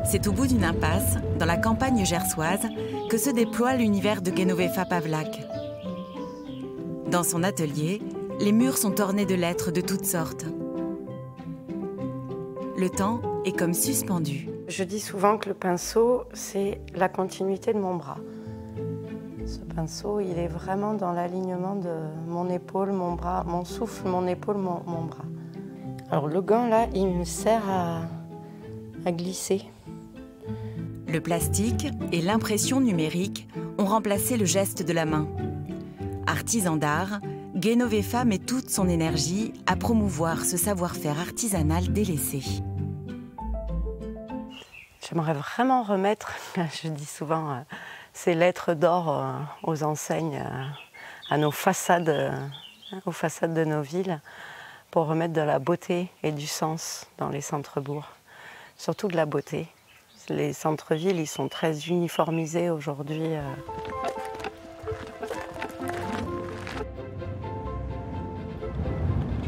C'est au bout d'une impasse, dans la campagne gersoise, que se déploie l'univers de Genovefa Pavlak. Dans son atelier, les murs sont ornés de lettres de toutes sortes. Le temps est comme suspendu. Je dis souvent que le pinceau, c'est la continuité de mon bras. Ce pinceau, il est vraiment dans l'alignement de mon épaule, mon bras, mon souffle, mon épaule, mon bras. Alors le gant, là, il me sert à glisser. Le plastique et l'impression numérique ont remplacé le geste de la main. Artisan d'art, Genovefa met toute son énergie à promouvoir ce savoir-faire artisanal délaissé. J'aimerais vraiment remettre, je dis souvent, ces lettres d'or aux enseignes, à nos façades, aux façades de nos villes, pour remettre de la beauté et du sens dans les centres-bourgs. Surtout de la beauté. Les centres-villes, ils sont très uniformisés aujourd'hui.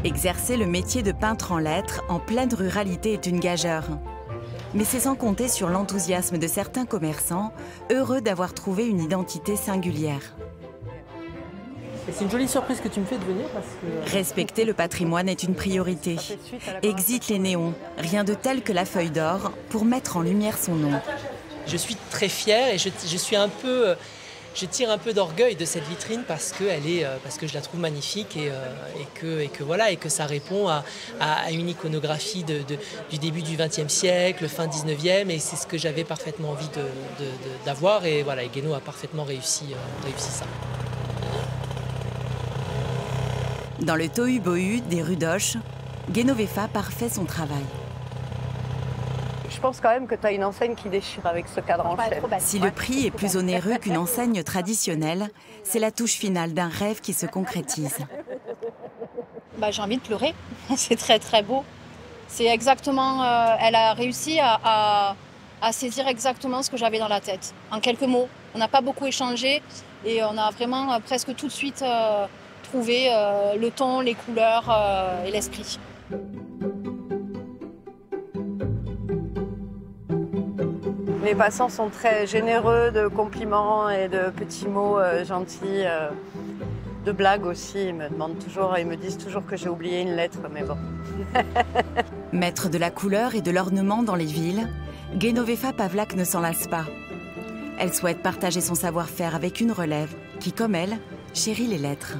Exercer le métier de peintre en lettres en pleine ruralité est une gageure. Mais c'est sans compter sur l'enthousiasme de certains commerçants, heureux d'avoir trouvé une identité singulière. C'est une jolie surprise que tu me fais de venir parce que... Respecter le patrimoine est une priorité. Exit les néons, rien de tel que la feuille d'or pour mettre en lumière son nom. Je suis très fier et je tire un peu d'orgueil de cette vitrine parce que je la trouve magnifique et que ça répond à une iconographie du début du XXe siècle, fin XIXe, et c'est ce que j'avais parfaitement envie d'avoir, et voilà, Guéno a parfaitement réussi ça. Dans le tohu-bohu des rues d'Auch, Genovefa parfait son travail. Je pense quand même que tu as une enseigne qui déchire avec ce cadre en chêne. Si le prix est plus onéreux qu'une enseigne traditionnelle, c'est la touche finale d'un rêve qui se concrétise. J'ai envie de pleurer, c'est très très beau. C'est exactement, elle a réussi à saisir exactement ce que j'avais dans la tête. En quelques mots, on n'a pas beaucoup échangé et on a vraiment presque tout de suite trouvé le ton, les couleurs et l'esprit. Les passants sont très généreux de compliments et de petits mots gentils, de blagues aussi. Ils me disent toujours que j'ai oublié une lettre, mais bon. Maître de la couleur et de l'ornement dans les villes, Genovefa Pavlak ne s'en lasse pas. Elle souhaite partager son savoir-faire avec une relève qui, comme elle, chérit les lettres.